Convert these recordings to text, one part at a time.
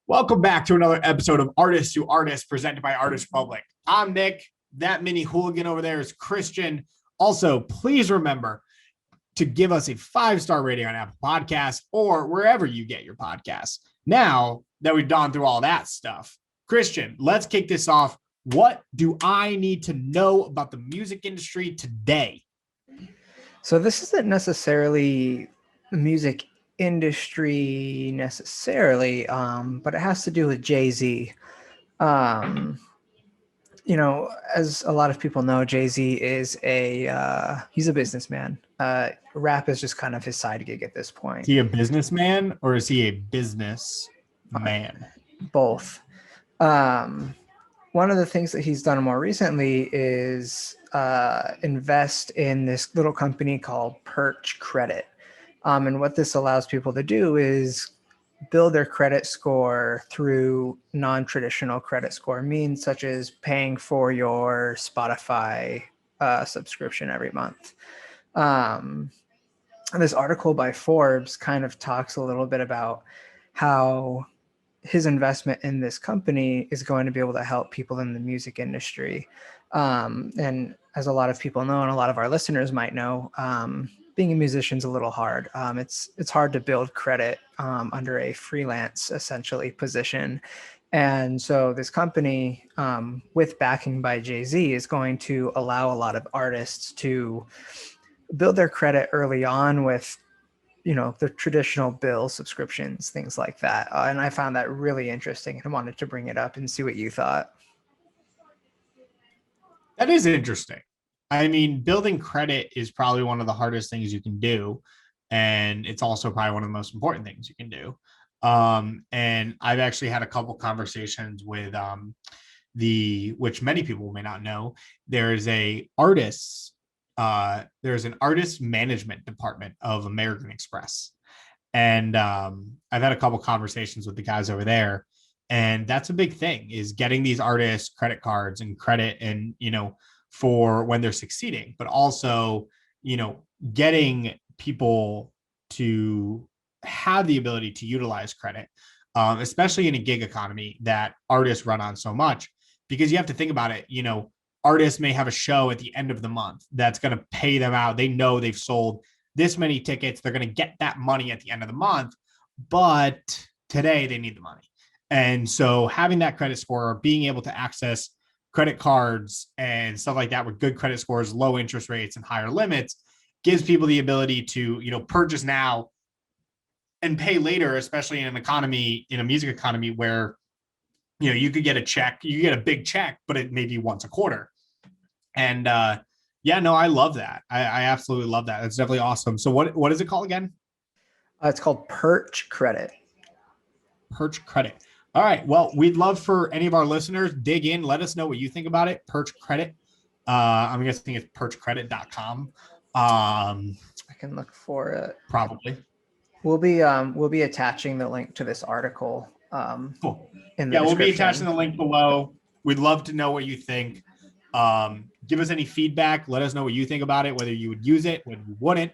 Welcome back to another episode of Artists to Artists presented by Artist Republic. I'm Nick. That mini hooligan over there is Christian. Also, please remember to give us a 5-star rating on Apple Podcasts or wherever you get your podcasts. Now that we've gone through all that stuff, Christian, let's kick this off. What do I need to know about the music industry today? So this isn't necessarily the music industry necessarily, but it has to do with Jay-Z. As a lot of people know, Jay-Z is he's a businessman. Rap is just kind of his side gig at this point. Is he a businessman or is he a business man? Both. One of the things that he's done more recently is invest in this little company called Perch Credit. And what this allows people to do is build their credit score through non-traditional credit score means, such as paying for your Spotify subscription every month. This article by Forbes kind of talks a little bit about how his investment in this company is going to be able to help people in the music industry. And as a lot of people know, and a lot of our listeners might know, being a musician is a little hard. It's hard to build credit under a freelance, essentially, position. And so this company, with backing by Jay-Z, is going to allow a lot of artists to build their credit early on with, the traditional bill subscriptions, things like that. And I found that really interesting and wanted to bring it up and see what you thought. That is interesting. I mean, building credit is probably one of the hardest things you can do. And it's also probably one of the most important things you can do. And I've actually had a couple conversations with which many people may not know, there's an artist management department of American Express. And I've had a couple conversations with the guys over there. And that's a big thing, is getting these artists credit cards and credit and, for when they're succeeding, but also, getting people to have the ability to utilize credit, especially in a gig economy that artists run on so much, because you have to think about it. Artists may have a show at the end of the month that's going to pay them out. They know they've sold this many tickets. They're going to get that money at the end of the month, but today they need the money. And so having that credit score, being able to access credit cards and stuff like that with good credit scores, low interest rates, and higher limits gives people the ability to, purchase now and pay later, especially in a music economy where, you could get a big check, but it may be once a quarter. And I love that. I absolutely love that. It's definitely awesome. So what is it called again? It's called Perch Credit. Perch Credit. All right. Well, we'd love for any of our listeners, dig in, let us know what you think about it. Perch Credit. I'm guessing it's perchcredit.com. I can look for it. Probably. We'll be attaching the link to this article. Cool. We'll be attaching the link below. We'd love to know what you think. Give us any feedback. Let us know what you think about it, whether you would use it, whether you wouldn't.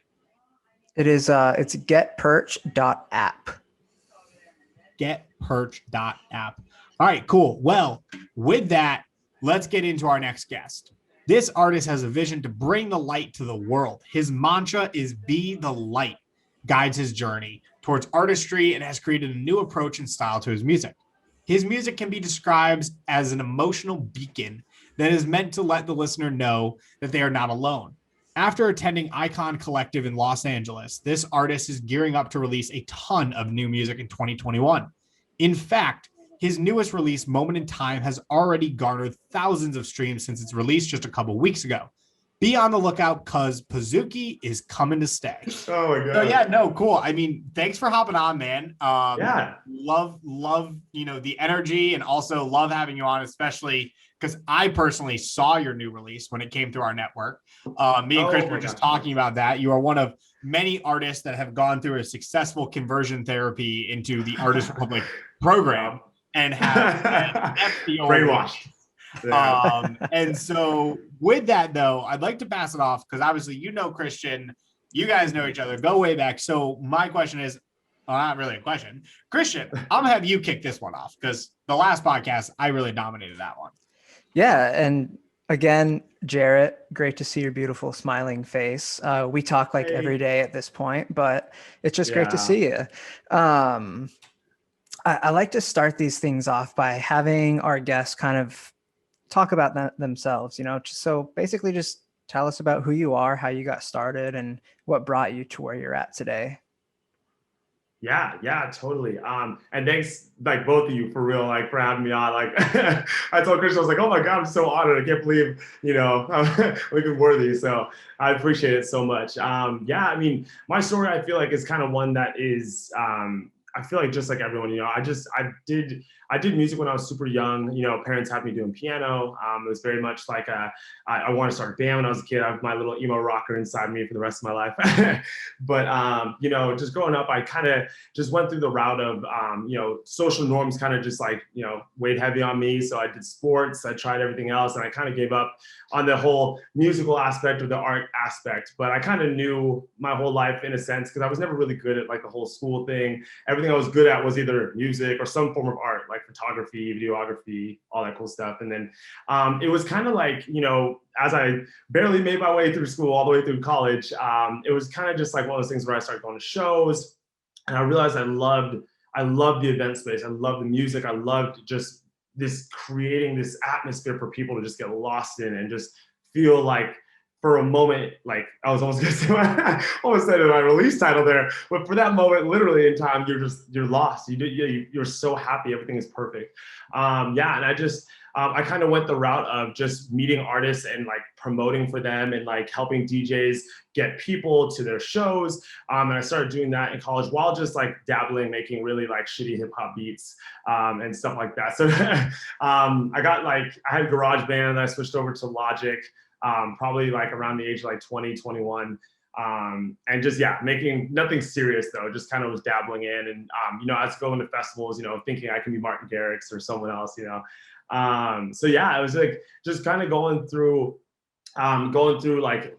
It is it's getperch.app. Getperch.app. All right, cool. Well, with that, let's get into our next guest. This artist has a vision to bring the light to the world. His mantra is "Be the Light," guides his journey towards artistry, and has created a new approach and style to his music. His music can be described as an emotional beacon that is meant to let the listener know that they are not alone. After attending Icon Collective in Los Angeles, this artist is gearing up to release a ton of new music in 2021. In fact, his newest release, Moment in Time, has already garnered thousands of streams since its release just a couple weeks ago. Be on the lookout, because PIZOOKI is coming to stay. Oh my God. So yeah, no, cool. I mean, thanks for hopping on, man. Yeah. Love, the energy, and also love having you on, especially because I personally saw your new release when it came through our network. Me and Chris were just talking about that. You are one of many artists that have gone through a successful conversion therapy into the Artist Republic program and have brainwashed. And so with that, though, I'd like to pass it off because obviously, Christian, you guys know each other, go way back. So my question is, Well, not really a question. Christian, I'm gonna have you kick this one off because the last podcast I really dominated that one. Yeah, and again, Jarrett, great to see your beautiful smiling face. We talk like every day at this point, but it's just great to see you. I like to start these things off by having our guests kind of talk about themselves, so basically just tell us about who you are, how you got started, and what brought you to where you're at today. Yeah, totally. And thanks, like both of you, for real, like for having me on. Like, I told Christian, I was like, oh my God, I'm so honored. I can't believe, I'm even worthy. So I appreciate it so much. Yeah, I mean, my story, I feel like is kind of one that is, I feel like just like everyone, I did music when I was super young. Parents had me doing piano. It was very much like I wanted to start a band when I was a kid. I have my little emo rocker inside me for the rest of my life. But just growing up, I kind of just went through the route of social norms kind of just like weighed heavy on me. So I did sports, I tried everything else, and I kind of gave up on the whole musical aspect or the art aspect. But I kind of knew my whole life in a sense, because I was never really good at like the whole school thing. Everything I was good at was either music or some form of art, like photography, videography, all that cool stuff. And then it was kind of like, as I barely made my way through school, all the way through college, it was kind of just like one of those things where I started going to shows, and I realized I loved the event space. I loved the music. I loved just creating this atmosphere for people to just get lost in and just feel like, for a moment, like I was almost gonna say, almost said my release title there, but for that moment, literally in time, you're lost. You're so happy, everything is perfect. And I kind of went the route of just meeting artists and like promoting for them and like helping DJs get people to their shows. And I started doing that in college while just like dabbling, making really like shitty hip hop beats and stuff like that. So I had GarageBand, and I switched over to Logic. Probably like around the age of like 20, 21. And just, making nothing serious though, just kind of was dabbling in. And, I was going to festivals, thinking I can be Martin Garrix or someone else, I was like, just kind of going through like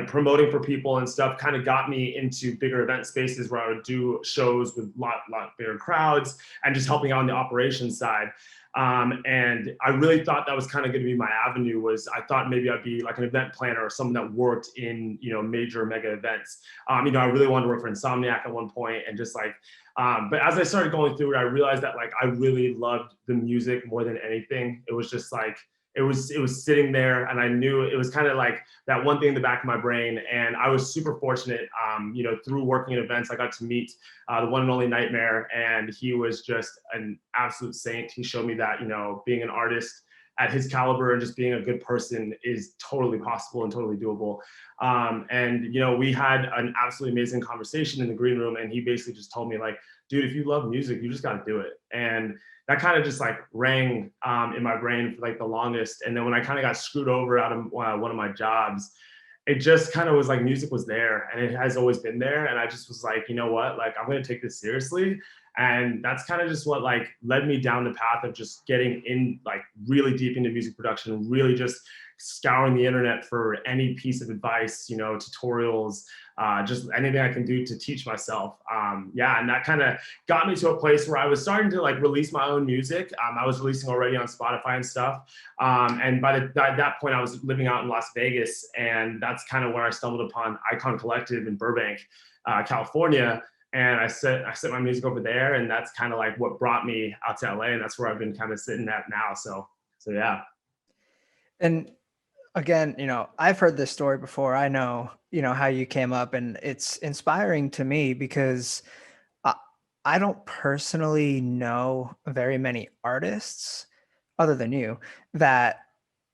promoting for people and stuff kind of got me into bigger event spaces where I would do shows with lot bigger crowds and just helping out on the operations side. And I really thought that was kind of going to be my avenue. I thought maybe I'd be like an event planner or someone that worked in, major mega events. I really wanted to work for Insomniac at one point, and just like, but as I started going through it, I realized that like I really loved the music more than anything. It was just like, it was sitting there, and I knew it was kind of like that one thing in the back of my brain. And I was super fortunate, through working in events, I got to meet the one and only Nightmare, and he was just an absolute saint. He showed me that, being an artist at his caliber and just being a good person is totally possible and totally doable. We had an absolutely amazing conversation in the green room, and he basically just told me like, dude, if you love music, you just got to do it. And that kind of just like rang in my brain for like the longest. And then when I kind of got screwed over out of one of my jobs, it just kind of was like music was there, and it has always been there. And I just was like, you know what, like I'm going to take this seriously. And that's kind of just what like led me down the path of just getting in like really deep into music production, really just scouring the internet for any piece of advice, tutorials, just anything I can do to teach myself. And that kind of got me to a place where I was starting to like release my own music. I was releasing already on Spotify and stuff. And by that point, I was living out in Las Vegas, and that's kind of where I stumbled upon Icon Collective in Burbank, California. And I set my music over there, and that's kind of like what brought me out to LA, and that's where I've been kind of sitting at now. So yeah. And again, I've heard this story before. I know, how you came up, and it's inspiring to me because I don't personally know very many artists other than you that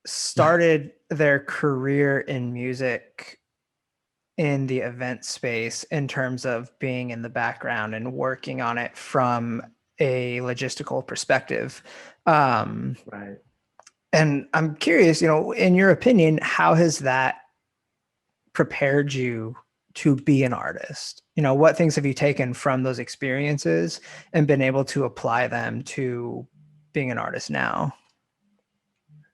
started their career in music in the event space in terms of being in the background and working on it from a logistical perspective. Right. And I'm curious, in your opinion, how has that prepared you to be an artist? What things have you taken from those experiences and been able to apply them to being an artist now?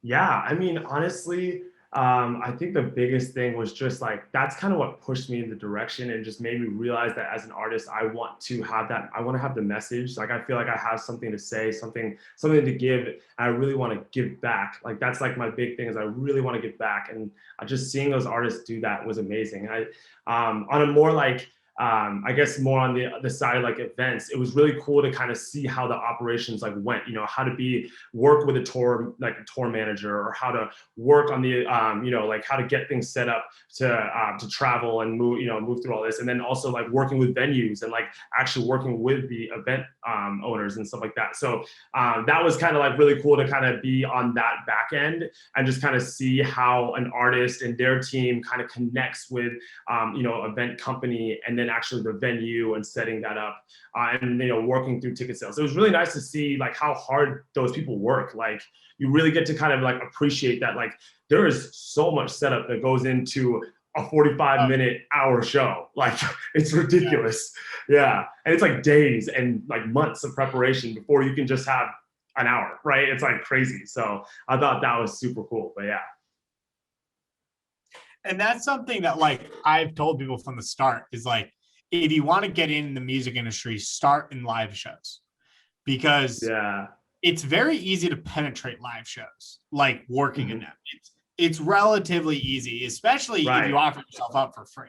Yeah, I mean, honestly, I think the biggest thing was just like, that's kind of what pushed me in the direction and just made me realize that as an artist, I want to have that. I want to have the message. Like, I feel like I have something to say, something to give. And I really want to give back. Like, that's like my big thing, is I really want to give back. And just seeing those artists do that was amazing. On a more like, I guess more on the side of like events, it was really cool to kind of see how the operations like went, you know, how to work with a tour manager, or how to work on the, you know, like how to get things set up to travel and move through all this. And then also like working with venues and like actually working with the event owners and stuff like that. So that was kind of like really cool to kind of be on that back end and just kind of see how an artist and their team kind of connects with, you know, event company, and then actually the venue and setting that up, and, you know, working through ticket sales. It was really nice to see like how hard those people work. Like, you really get to kind of like appreciate that, like, there is so much setup that goes into a 45-minute hour show. Like, it's ridiculous. Yeah. And it's like days and like months of preparation before you can just have an hour, right? It's like crazy. So I thought that was super cool. But yeah. And that's something that like I've told people from the start, is like, if you want to get in the music industry, start in live shows, because it's very easy to penetrate live shows, like working in them. It's relatively easy, especially if you offer yourself up for free.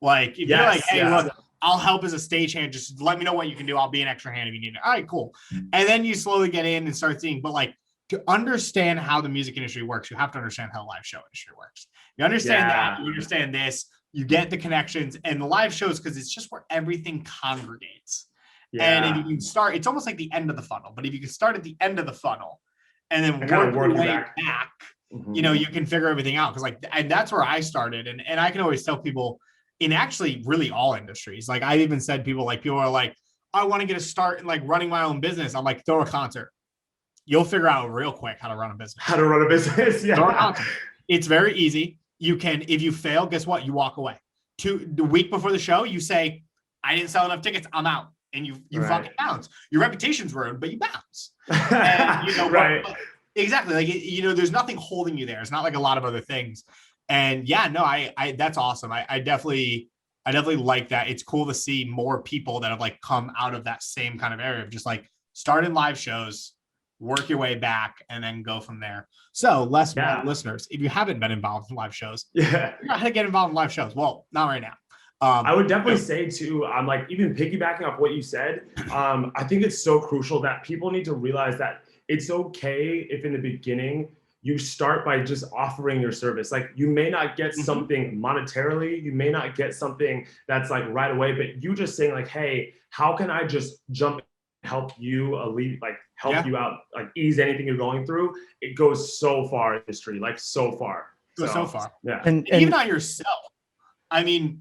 Like, if you're like, hey, look, I'll help as a stagehand, just let me know what you can do. I'll be an extra hand if you need it. All right, cool. And then you slowly get in and start seeing, but like, to understand how the music industry works, you have to understand how the live show industry works. You understand that, you understand this, you get the connections, and the live shows, because it's just where everything congregates. And if you can start, it's almost like the end of the funnel, but if you can start at the end of the funnel and then work your way back, you know, you can figure everything out. Because like, and that's where I started. And I can always tell people in actually really all industries, like I've even said, people are like, I want to get a start in like running my own business. I'm like, throw a concert. You'll figure out real quick how to run a business. Yeah. It's very easy. You can, if you fail, guess what? You walk away. The week before the show, you say, I didn't sell enough tickets, I'm out. And you fucking bounce. Your reputation's ruined, but you bounce. And, you know, but exactly. Like, you know, there's nothing holding you there. It's not like a lot of other things. And yeah, no, I that's awesome. I definitely like that. It's cool to see more people that have like come out of that same kind of area of just like start in live shows, work your way back, and then go from there. So listeners, if you haven't been involved in live shows, how to get involved in live shows? Well, not right now. I would definitely say too, I'm like, even piggybacking off what you said, I think it's so crucial that people need to realize that it's okay if in the beginning you start by just offering your service. Like, you may not get something monetarily, you may not get something that's like right away, but you just saying like, hey, how can I just jump help you help you out, like ease anything you're going through? It goes so far in history, like so far. So far. Yeah. And even on yourself. I mean,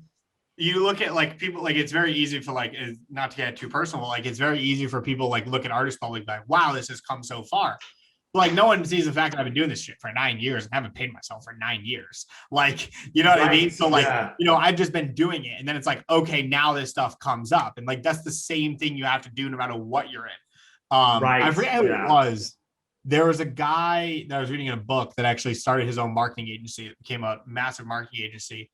you look at like people, like it's very easy for like, not to get too personal, like it's very easy for people like look at Artist Public like, wow, this has come so far. But like, no one sees the fact that I've been doing this shit for 9 years and haven't paid myself for 9 years. Like, you know what I mean? So like, you know, I've just been doing it. And then it's like, okay, now this stuff comes up. And like, that's the same thing you have to do no matter what you're in. I forget who it was. There was a guy that I was reading in a book that actually started his own marketing agency. It became a massive marketing agency.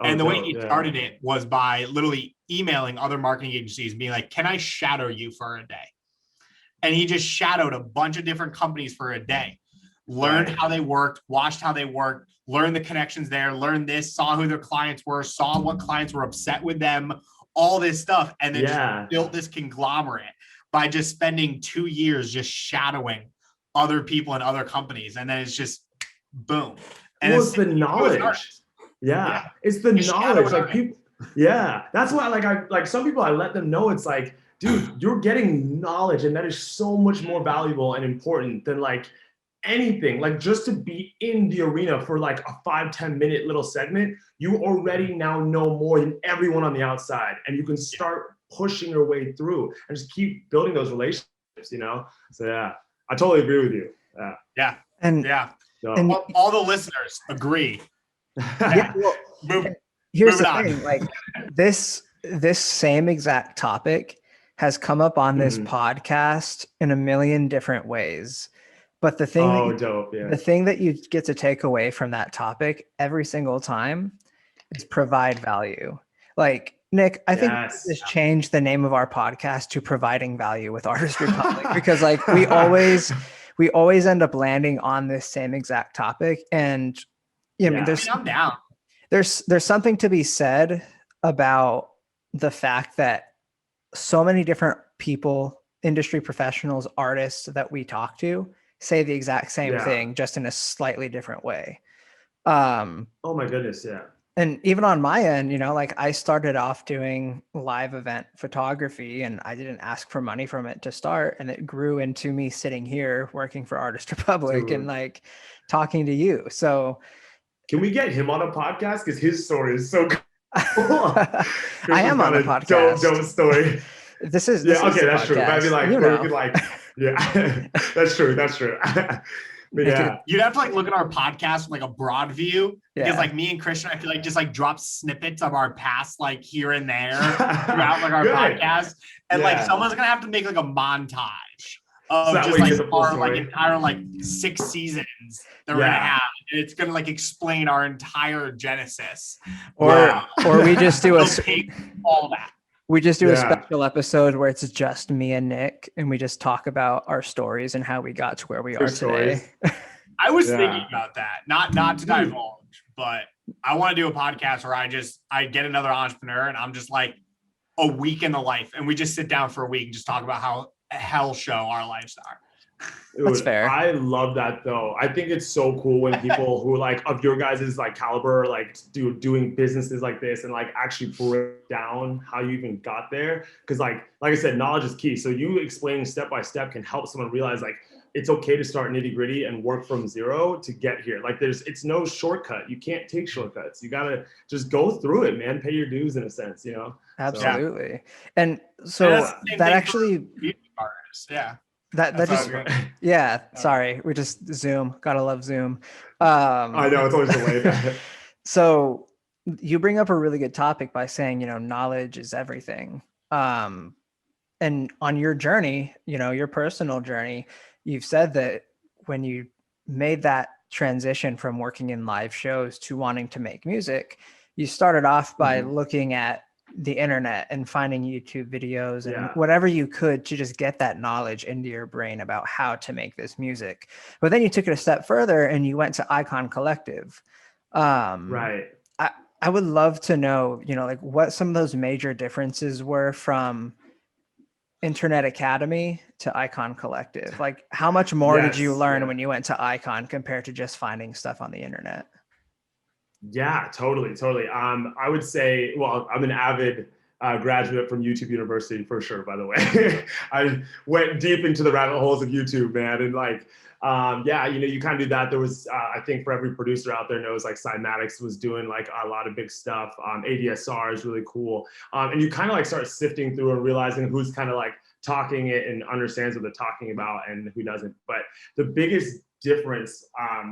And the way he started it was by literally emailing other marketing agencies and being like, can I shadow you for a day? And he just shadowed a bunch of different companies for a day, learned how they worked, watched how they worked, learned the connections there, learned this, saw who their clients were, saw what clients were upset with them, all this stuff. And then just built this conglomerate by just spending 2 years just shadowing other people and other companies. And then it's just boom. And it's the knowledge. It's the knowledge. Like people, that's why like some people, I let them know, it's like, dude, you're getting knowledge, and that is so much more valuable and important than like anything. Like, just to be in the arena for like a 5-10 minute little segment, you already now know more than everyone on the outside, and you can start pushing your way through and just keep building those relationships, you know? So yeah, I totally agree with you. And all the listeners agree. Here's the thing, like this same exact topic has come up on this podcast in a million different ways. But the thing, dope. Yeah. the thing that you get to take away from that topic every single time is provide value. Like Nick, I think we should just change the name of our podcast to Providing Value with Artist Republic, because like we always end up landing on this same exact topic. And I mean, I'm down. There's something to be said about the fact that so many different people, industry professionals, artists that we talk to say the exact same thing, just in a slightly different way. Oh my goodness. Yeah. And even on my end, you know, like I started off doing live event photography and I didn't ask for money from it to start. And it grew into me sitting here working for Artist Republic and like talking to you. So can we get him on a podcast? Because his story is so cool. I am on a podcast. Dope story. This is okay, that's true. But I mean, like, you know. we could like, yeah, that's true. But yeah, you'd have to like look at our podcast with like a broad view, because like me and Christian, I feel like just like drop snippets of our past like here and there throughout like our podcast, and like someone's gonna have to make like a montage of just like our like entire like 6 seasons that we're gonna have, and it's gonna like explain our entire genesis. Or we just do all that. We just do a special episode where it's just me and Nick, and we just talk about our stories and how we got to where we are today. I was thinking about that, not to divulge, but I want to do a podcast where I get another entrepreneur and I'm just like a week in the life, and we just sit down for a week and just talk about how hell show our lives are. That's fair. I love that though. I think it's so cool when people who like of your guys' like caliber, like doing businesses like this and like actually break down how you even got there. Cause like I said, knowledge is key. So you explaining step by step can help someone realize like it's okay to start nitty gritty and work from zero to get here. Like it's no shortcut. You can't take shortcuts. You gotta just go through it, man. Pay your dues in a sense, you know? Absolutely. And so that actually, sorry, we just Zoom, gotta love Zoom. I know, it's always delayed. So you bring up a really good topic by saying, you know, knowledge is everything. And on your journey, you know, your personal journey, you've said that when you made that transition from working in live shows to wanting to make music, you started off by looking at the internet and finding YouTube videos and whatever you could to just get that knowledge into your brain about how to make this music. But then you took it a step further and you went to Icon Collective. Right. I would love to know, you know, like what some of those major differences were from Internet Academy to Icon Collective. Like how much more did you learn when you went to Icon compared to just finding stuff on the internet? Yeah, totally. I would say, well, I'm an avid graduate from YouTube University for sure, by the way. I went deep into the rabbit holes of YouTube, man. And like, you know, you kind of do that. There was, I think for every producer out there knows like Cymatics was doing like a lot of big stuff. ADSR is really cool. And you kind of like start sifting through and realizing who's kind of like talking it and understands what they're talking about and who doesn't. But the biggest difference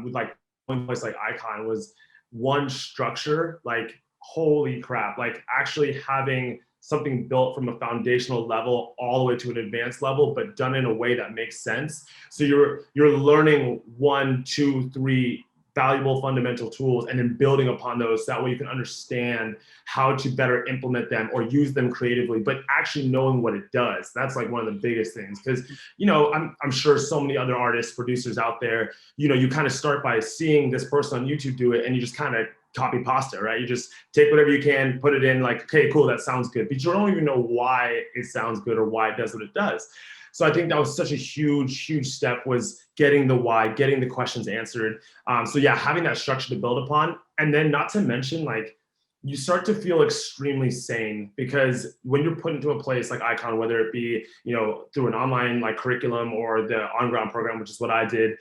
with like one place like Icon was one structure, like holy crap, like actually having something built from a foundational level all the way to an advanced level, but done in a way that makes sense. So you're learning 1, 2, 3 valuable fundamental tools and then building upon those. That way you can understand how to better implement them or use them creatively, but actually knowing what it does. That's like one of the biggest things. Because, you know, I'm sure so many other artists, producers out there, you know, you kind of start by seeing this person on YouTube do it and you just kind of copy pasta, right? You just take whatever you can, put it in like, okay, cool, that sounds good. But you don't even know why it sounds good or why it does what it does. So I think that was such a huge step, was getting the why, getting the questions answered. So yeah, having that structure to build upon. And then not to mention, like, you start to feel extremely sane, because when you're put into a place like Icon, whether it be, you know, through an online like curriculum or the on-ground program, which is what I did,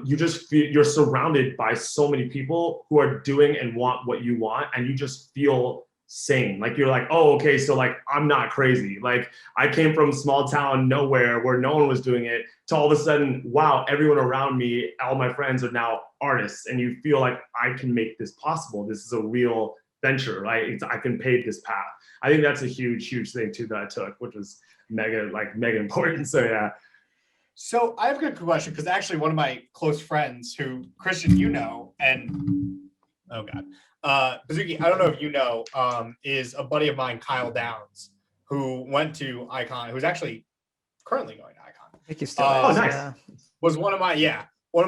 you just feel you're surrounded by so many people who are doing and want what you want, and you just feel sane. Like you're like, oh, okay, so like I'm not crazy. Like I came from small town nowhere where no one was doing it, to all of a sudden, wow, everyone around me, all my friends are now artists, and you feel like I can make this possible. This is a real venture, right? I can pave this path. I think that's a huge thing too that I took, which was mega important. So yeah. So I have a good question because actually one of my close friends who Christian, and oh God, PIZOOKI, I don't know if is a buddy of mine, Kyle Downs, who went to Icon, who's actually currently going to Icon. I think he still Oh, is. nice. Yeah. Was one of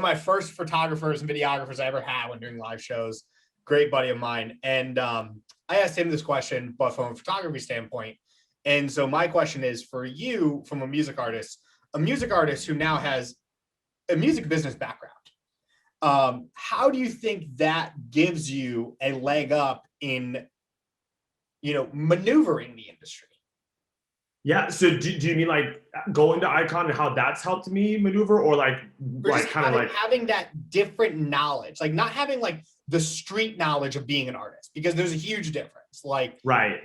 my first photographers and videographers I ever had when doing live shows. Great buddy of mine. And I asked him this question, but from a photography standpoint. And so my question is for you, from a music artist who now has a music business background. How do you think that gives you a leg up in, maneuvering the industry? Yeah. So do you mean like going to Icon and how that's helped me maneuver, or like kind of like having that different knowledge, like not having like the street knowledge of being an artist, because there's a huge difference. Like, right.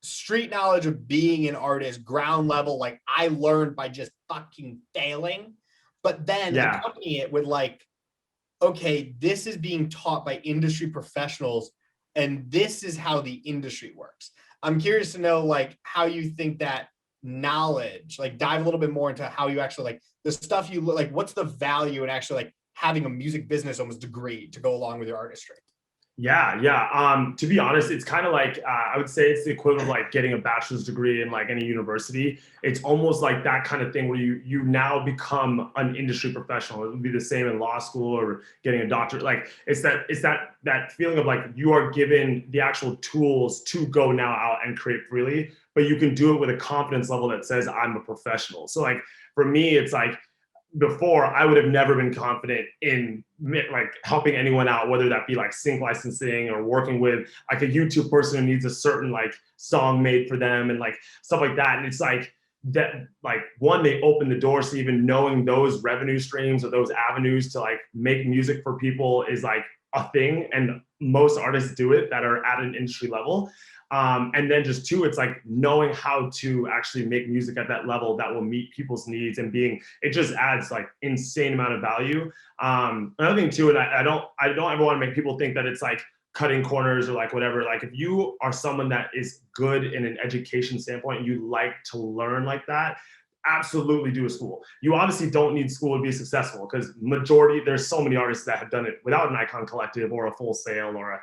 Street knowledge of being an artist, ground level, like I learned by just fucking failing, but then accompany it with like, okay, this is being taught by industry professionals and this is how the industry works. I'm curious to know like how you think that knowledge, like dive a little bit more into how you actually like the stuff you like, what's the value in actually like having a music business almost degree to go along with your artistry? Yeah. To be honest, it's kind of like, I would say it's the equivalent of like getting a bachelor's degree in like any university. It's almost like that kind of thing where you now become an industry professional. It would be the same in law school or getting a doctorate. Like it's that feeling of like you are given the actual tools to go now out and create freely, but you can do it with a confidence level that says I'm a professional. So like for me, it's like, before I would have never been confident in like helping anyone out, whether that be like sync licensing or working with like a YouTube person who needs a certain like song made for them and like stuff like that. And it's like that, like one, they open the doors to even knowing those revenue streams or those avenues to like make music for people is like a thing. And most artists do it that are at an industry level. And then just two, it's like knowing how to actually make music at that level that will meet people's needs and it just adds like insane amount of value. Another thing too, and I don't ever want to make people think that it's like cutting corners or like whatever. Like if you are someone that is good in an education standpoint, you like to learn like that, absolutely do a school. You obviously don't need school to be successful because there's so many artists that have done it without an Icon Collective or a Full Sail or a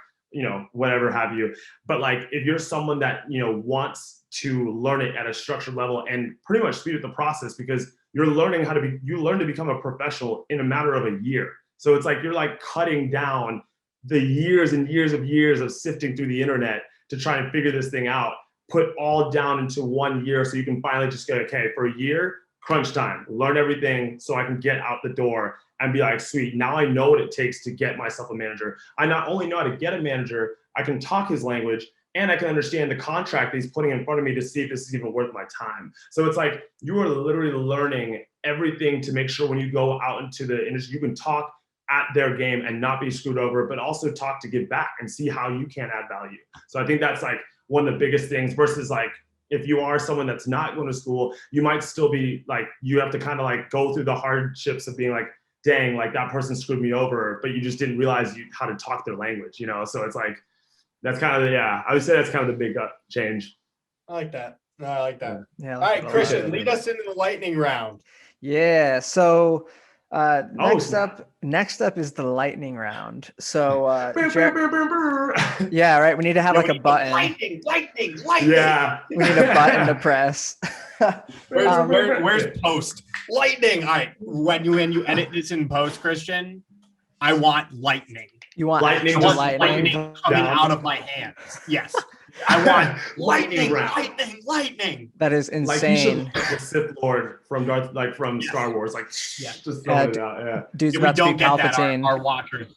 whatever have you. But like if you're someone that wants to learn it at a structured level and pretty much speed up the process, because you learn to become a professional in a matter of a year. So it's like you're like cutting down the years and years of sifting through the internet to try and figure this thing out, put all down into 1 year so you can finally just go, okay, for a year, crunch time, learn everything so I can get out the door and be like, sweet, now I know what it takes to get myself a manager. I not only know how to get a manager, I can talk his language and I can understand the contract that he's putting in front of me to see if this is even worth my time. So it's like, you are literally learning everything to make sure when you go out into the industry, you can talk at their game and not be screwed over, but also talk to give back and see how you can add value. So I think that's like one of the biggest things versus like, if you are someone that's not going to school, you might still be like, you have to kind of like go through the hardships of being like, dang, like that person screwed me over, but you just didn't realize how to talk their language, So it's like, that's kind of I would say that's kind of the big change. I like that. No, I like that. Yeah. All right, Christian, lead us into the lightning round. Yeah. So next up is the lightning round. So yeah, right. We need to have like a button. Lightning. Yeah. We need a button to press. Where's post? Lightning. All right. When you edit this in post, Christian, I want lightning. You want lightning coming out of my hands. Yes. I want lightning. That is insane. Like the Sith Lord from Star Wars, like just throwing it out. Yeah. Dude's if about we don't to be get Palpatine. that, our watchers,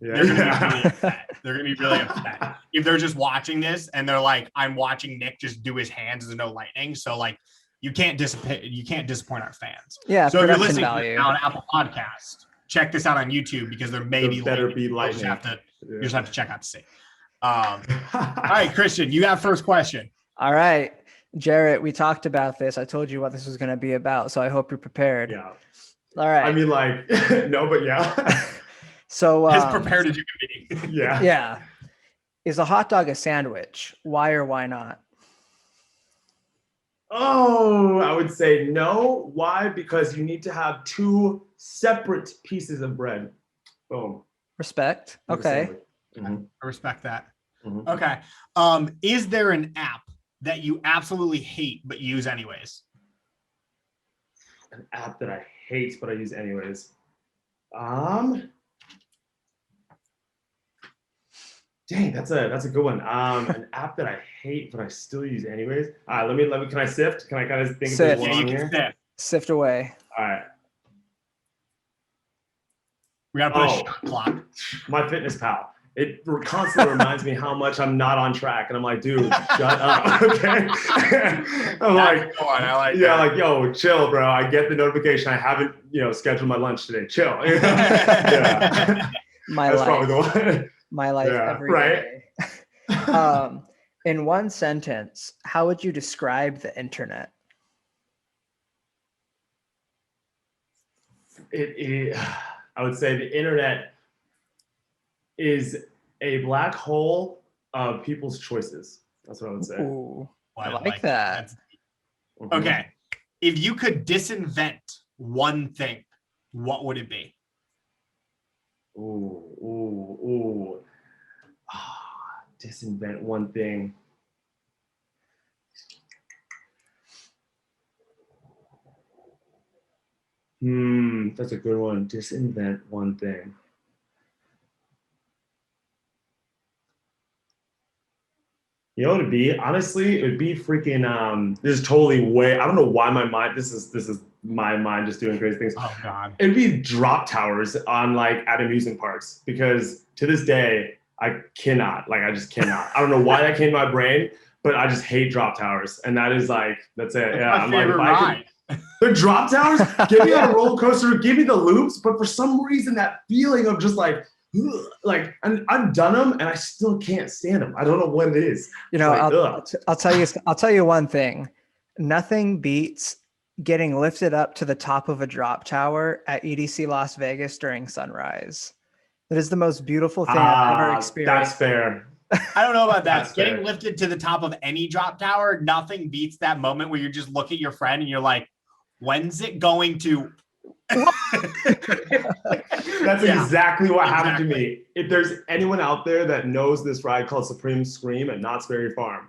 they're gonna be really upset. If they're just watching this and they're like, I'm watching Nick just do his hands as no lightning. So like, you can't disappoint our fans. Yeah. So if you're listening on Apple Podcast, check this out on YouTube because there may be lightning. You just have to check out to see. All right, Christian, you have first question. All right, Jarrett, we talked about this. I told you what this was going to be about, so I hope you're prepared. Yeah. All right. I mean, like, no, but yeah. So as prepared as you can be. Yeah. Yeah. Is a hot dog a sandwich? Why or why not? Oh, I would say no. Why? Because you need to have two separate pieces of bread. Boom. Respect. Okay. Mm-hmm. I respect that. Mm-hmm. Okay. Is there an app that you absolutely hate but use anyways? An app that I hate but I use anyways. Dang, that's a good one. An app that I hate but I still use anyways. All right, let me. Can I sift? Can I kind of think if there's Sift. one Yeah, you on can here? sift. Sift away. All right. We gotta put a shot clock. My Fitness Pal. It constantly reminds me how much I'm not on track, and I'm like, dude, shut up, okay? I'm like, I like yeah, that. like, yo, chill, bro. I get the notification. I haven't, scheduled my lunch today. Chill. Yeah. My That's life. probably the one. My life Yeah, every right? day. In one sentence, how would you describe the internet? I would say the internet is a black hole of people's choices. That's what I would say. Ooh, I Well, like that. Mhm. Okay. If you could disinvent one thing, what would it be? Ooh. Disinvent one thing. That's a good one. Disinvent one thing. You know what it'd be? Honestly, it would be freaking this is totally way, I don't know why my mind, this is my mind just doing crazy things. Oh God. It'd be drop towers on like at amusement parks, because to this day I cannot, like I just cannot. I don't know why that came to my brain, but I just hate drop towers. And that is like, that's it. That's Yeah. my I'm like, favorite if I ride. could, the drop towers, give me on a roller coaster, give me the loops, but for some reason that feeling of just like and I've done them and I still can't stand them. I don't know what it is. You know, Like, I'll tell you one thing. Nothing beats getting lifted up to the top of a drop tower at EDC Las Vegas during sunrise. That is the most beautiful thing I've ever experienced. That's fair. I don't know about that. That's Getting fair. lifted to the top of any drop tower, nothing beats that moment where you just look at your friend and you're like, when's it going to? That's exactly what happened to me. If there's anyone out there that knows this ride called Supreme Scream at Knott's Berry Farm,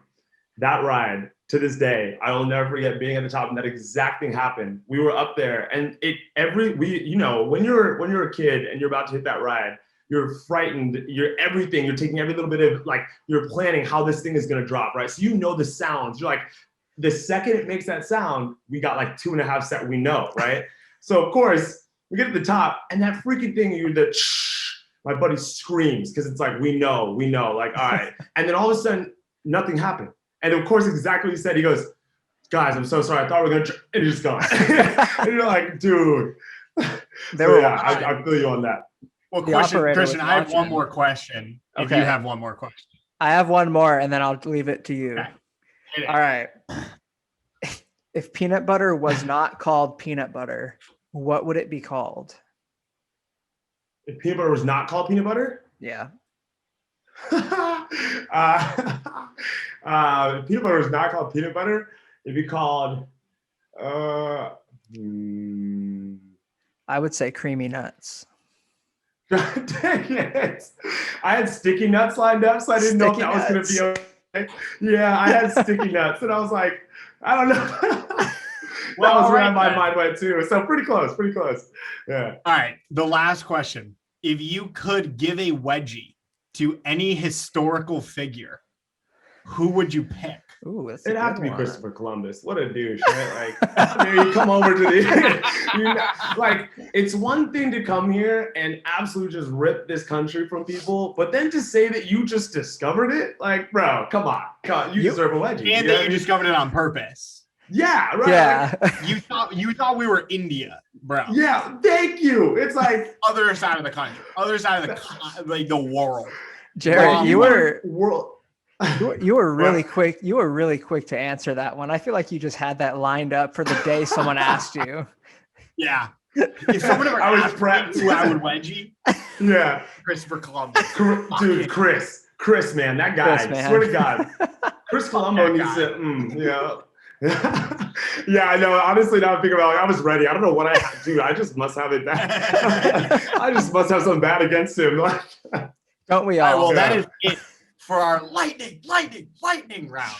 that ride to this day, I will never forget being at the top and that exact thing happened. We were up there and when you're a kid and you're about to hit that ride, you're frightened, you're everything, you're taking every little bit of, like, you're planning how this thing is gonna drop, right? So you know the sounds. You're like, the second it makes that sound, we got like 2.5 seconds, we know, right? So of course, we get to the top and that freaking thing, my buddy screams because it's like, we know, like, all right. And then all of a sudden, nothing happened. And of course, exactly what he said, he goes, guys, I'm so sorry. I thought we were gonna, and he's just gone. And you're like, dude. I feel you on that. Well, Christian, I have one more question. If you have one more question. I have one more and then I'll leave it to you. Okay. All right. If peanut butter was not called peanut butter, what would it be called? If peanut butter was not called peanut butter? Yeah. If peanut butter was not called peanut butter, it'd be called, I would say creamy nuts. God dang it. I had sticky nuts lined up, so I didn't know if that was going to be okay. Yeah, I had sticky nuts, and I was like, I don't know. That was where my mind went too. So pretty close. Yeah. All right. The last question. If you could give a wedgie to any historical figure, who would you pick? Ooh, it'd have to be Christopher Columbus. What a douche, right? Like, you come over to the, like, it's one thing to come here and absolutely just rip this country from people, but then to say that you just discovered it, like, bro, come on, you deserve a wedgie. And that you discovered it on purpose. Yeah, right. Yeah. Like, you thought we were India, bro. Yeah, thank you. It's like other side of the country, other side of the world. Jared, you were really What? quick. You were really quick to answer that one. I feel like you just had that lined up for the day someone asked you. Yeah. If someone ever asked me who I would wedgie, yeah, Christopher Columbus. Dude, Chris, man, that guy. Chris, man. Swear to God, Chris Colombo needs to, Yeah, I know. Honestly, now I'm thinking about I was ready. I don't know what I had to do. I just must have it bad. I just must have something bad against him. Don't we All right, all? well, that is it for our lightning round.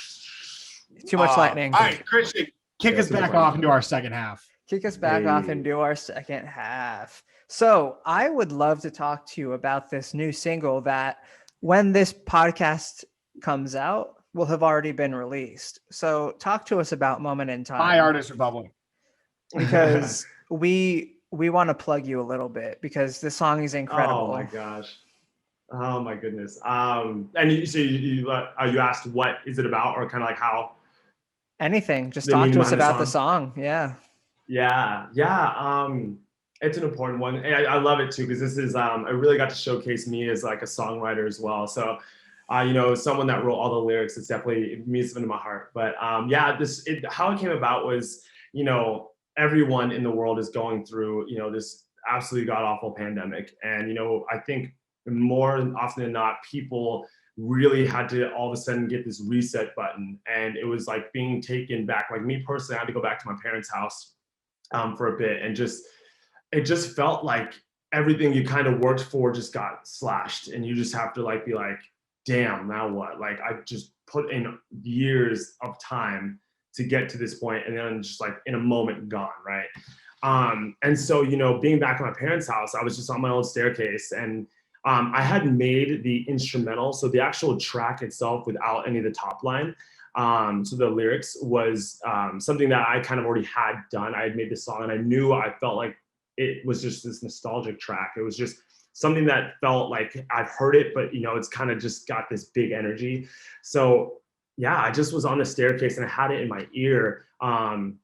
Too much lightning. All right, Christian, kick us back off into our second half. Kick us back off into our second half. So I would love to talk to you about this new single that when this podcast comes out will have already been released. So talk to us about Moment in Time. By Artist Republic. Because we want to plug you a little bit because this song is incredible. Oh my gosh. Oh my goodness. And you asked what is it about or kind of like how? Anything. Just talk to us about the song. Yeah. Yeah. It's an important one. And I love it too, because this is, I really got to showcase me as like a songwriter as well. So, someone that wrote all the lyrics, it means something to my heart. But how it came about was, everyone in the world is going through, this absolutely god awful pandemic. And, I think more often than not, people really had to all of a sudden get this reset button. And it was like being taken back. Like me personally, I had to go back to my parents' house for a bit, and it just felt like everything you kind of worked for just got slashed, and you just have to like be like, damn, now what? Like I just put in years of time to get to this point, and then just like in a moment gone, right? And so, being back at my parents' house, I was just on my own staircase, and I had made the instrumental, so the actual track itself without any of the top line. So the lyrics was something that I kind of already had done. I had made this song, and I felt like it was just this nostalgic track. It was just something that felt like I've heard it, but it's kind of just got this big energy. So yeah, I just was on the staircase and I had it in my ear and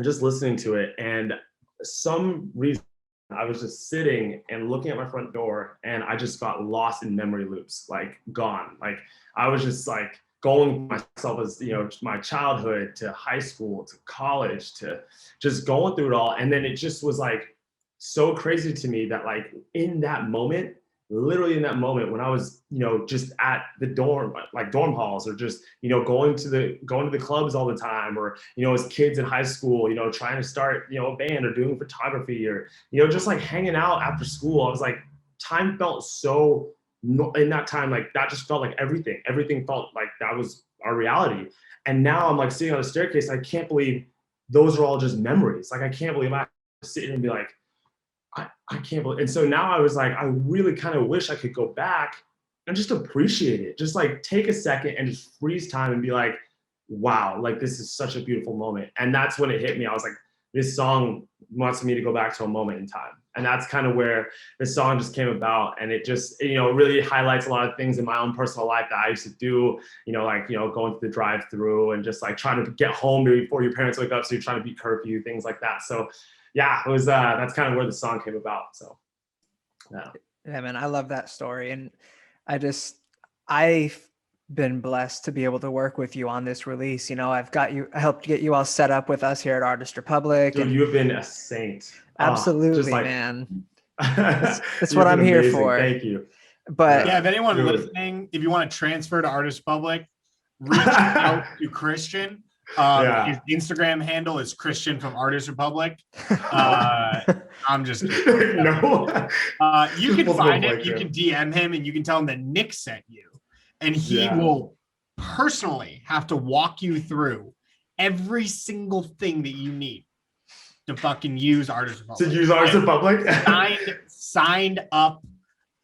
just listening to it. And some reason I was just sitting and looking at my front door, and I just got lost in memory loops, like gone. Like I was just like going myself as, my childhood to high school to college to just going through it all. And then it just was like so crazy to me that like in that moment, literally in that moment when I was, just at the dorm halls, or just, going to the clubs all the time, or, as kids in high school, trying to start, a band or doing photography, or, just like hanging out after school. I was like, time felt so, in that time, like that just felt like everything felt like that was our reality. And now I'm like sitting on the staircase. I can't believe those are all just memories. Like, I can't believe I was sitting and be like, I can't believe. And so now I was like, I really kind of wish I could go back and just appreciate it. Just like take a second and just freeze time and be like, wow, like this is such a beautiful moment. And that's when it hit me. I was like, this song wants me to go back to a moment in time. And that's kind of where this song just came about. And it just, really highlights a lot of things in my own personal life that I used to do, going to the drive-through and just like trying to get home before your parents wake up. So you're trying to beat curfew, things like that. So yeah, it was, that's kind of where the song came about. So yeah, man, I love that story. And I've been blessed to be able to work with you on this release. I helped get you all set up with us here at Artist Republic. Dude, and you have been a saint. Absolutely, man. That's what I'm here for. Thank you. But yeah, if anyone listening, if you want to transfer to Artist Republic, reach out to Christian. His Instagram handle is Christian from Artist Republic. I'm just kidding. No. You can find him, you can DM him, and you can tell him that Nick sent you. And he will personally have to walk you through every single thing that you need to fucking use Artist Republic. To use Artist Republic? Signed up,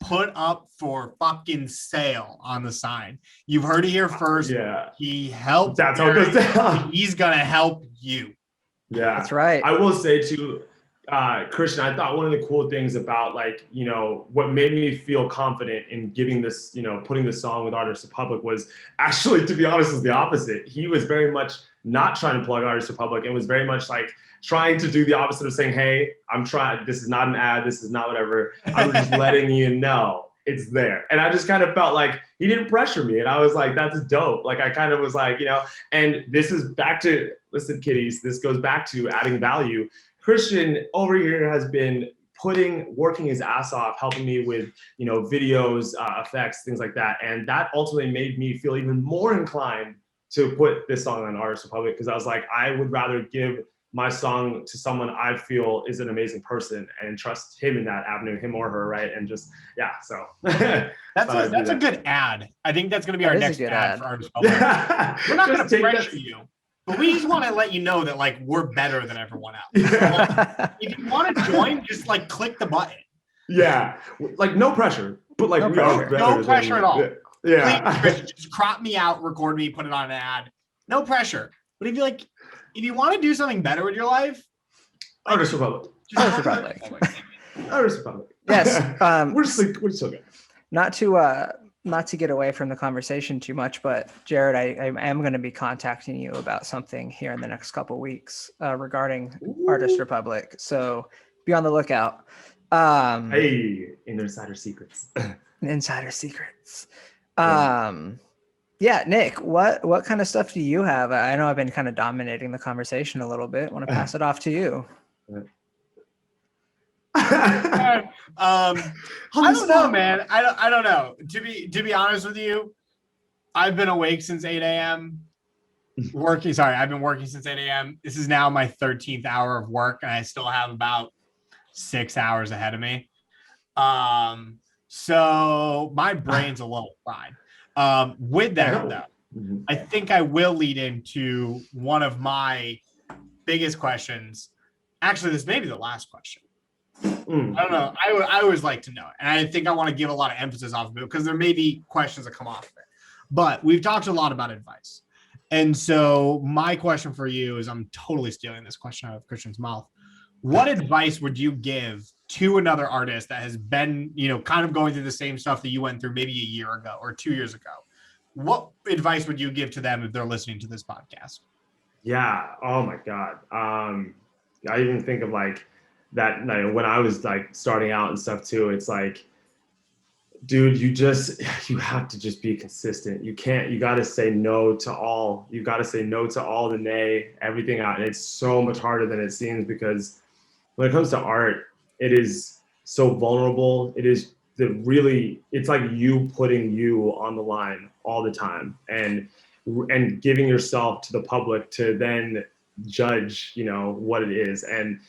put up for fucking sale on the sign. You've heard it here first. Yeah. He helped. That's how it goes down. He's going to help you. Yeah. That's right. I will say too, Christian, I thought one of the cool things about like, what made me feel confident in giving this, putting this song with Artist Republic was actually, to be honest, was the opposite. He was very much not trying to plug Artist Republic and was very much like trying to do the opposite of saying, hey, I'm trying, this is not an ad, this is not whatever. I'm just letting you know it's there. And I just kind of felt like he didn't pressure me. And I was like, that's dope. Like, I kind of was like, and this is back to, listen, kiddies, this goes back to adding value. Christian over here has been working his ass off, helping me with, videos, effects, things like that. And that ultimately made me feel even more inclined to put this song on Artist Republic, because I was like, I would rather give my song to someone I feel is an amazing person and trust him in that avenue, him or her, right? And just, yeah, so. That's a good ad. I think that's going to be our next ad for Artist Public. We're not going to pressure you, but we just want to let you know that like we're better than everyone else. Like, if you want to join, just like click the button. Yeah, like no pressure, but like no pressure at all. Yeah, please, just crop me out, record me, put it on an ad. No pressure. But if you want to do something better with your life, Artist Republic. Artist Republic. Artist Republic. Yes. We're still good. Not to get away from the conversation too much, but Jared, I am going to be contacting you about something here in the next couple of weeks regarding Artist Republic. So be on the lookout. Hey, insider secrets. Insider secrets. Yeah, Nick, what kind of stuff do you have? I know I've been kind of dominating the conversation a little bit. I want to pass it off to you. I don't know, man. I don't know. To be honest with you, I've been awake since 8 a.m. I've been working since 8 a.m. This is now my 13th hour of work, and I still have about 6 hours ahead of me. So my brain's a little fried. With that, though, I think I will lead into one of my biggest questions. Actually, this may be the last question. I don't know. I always like to know it. And I think I want to give a lot of emphasis off of it because there may be questions that come off of it. But we've talked a lot about advice. And so my question for you is, I'm totally stealing this question out of Christian's mouth. What advice would you give to another artist that has been, kind of going through the same stuff that you went through maybe a year ago or 2 years ago? What advice would you give to them if they're listening to this podcast? Yeah. Oh my God. I even think of like that, when I was like starting out and stuff too, it's like, dude, you have to just be consistent. You got to say no to all. You got to say no to all the nay, everything out. And it's so much harder than it seems, because when it comes to art, it is so vulnerable. It's like you putting you on the line all the time and giving yourself to the public to then judge, what it is. And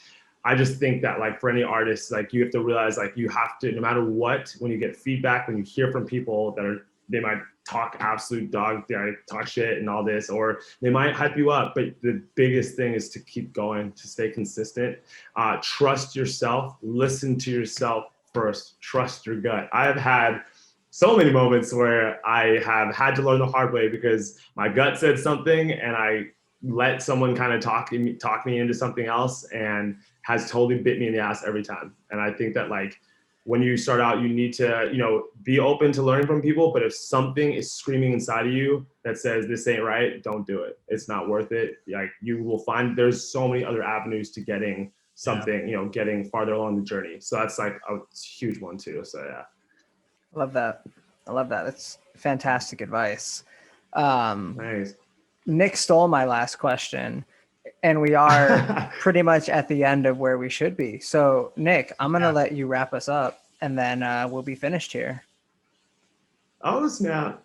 I just think that like for any artist, like you have to realize like you have to, no matter what, when you get feedback, when you hear from people they might talk absolute talk shit and all this, or they might hype you up. But the biggest thing is to keep going, to stay consistent, trust yourself, listen to yourself first, trust your gut. I have had so many moments where I have had to learn the hard way because my gut said something and I let someone kind of talk me into something else, and has totally bit me in the ass every time. And I think that like when you start out, you need to, be open to learning from people. But if something is screaming inside of you that says this ain't right, don't do it. It's not worth it. Like you will find there's so many other avenues to getting something, getting farther along the journey. So that's like a huge one too. So yeah. I love that. That's fantastic advice. Nice. Nick stole my last question, and we are pretty much at the end of where we should be. So Nick, I'm going to let you wrap us up, and then we'll be finished here. Oh, snap.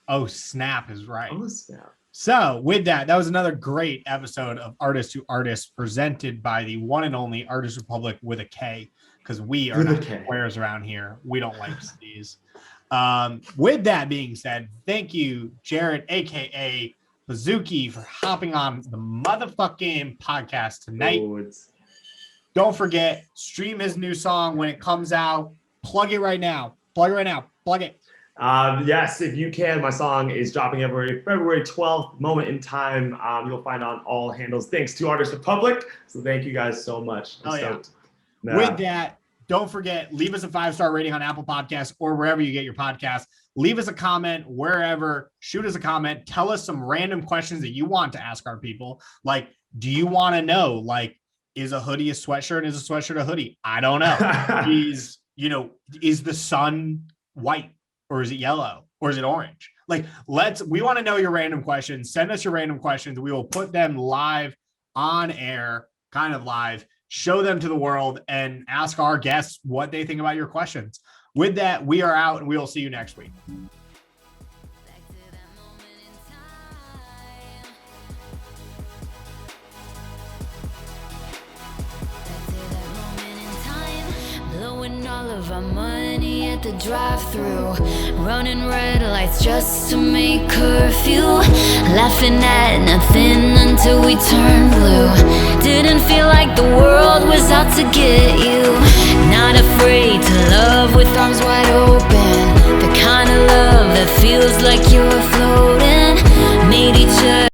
Oh, snap is right. Oh, snap. So with that was another great episode of Artist to Artist, presented by the one and only Artist Republic with a K, because we are not squares around here. We don't like these. With that being said, thank you, Jared, aka PIZOOKI, for hopping on the motherfucking podcast tonight. Don't forget, stream his new song when it comes out. Plug it right now. Plug it. Yes, if you can. My song is dropping February 12th, moment in time. You'll find on all handles. Thanks to Artist Republic. So thank you guys so much. With that, don't forget, leave us a 5-star rating on Apple Podcasts or wherever you get your podcasts. Leave us a comment wherever. Shoot us a comment. Tell us some random questions that you want to ask our people. Like, do you want to know, like, is a hoodie a sweatshirt? Is a sweatshirt a hoodie? I don't know. Is the sun white or is it yellow or is it orange? Like, we want to know your random questions. Send us your random questions. We will put them live on air, kind of live. Show them to the world and ask our guests what they think about your questions. With that, we are out and we will see you next week. of our money at the drive-thru, running red lights just to make curfew, laughing at nothing until we turned blue. Didn't feel like the world was out to get you. Not afraid to love with arms wide open, the kind of love that feels like you're floating. Made each other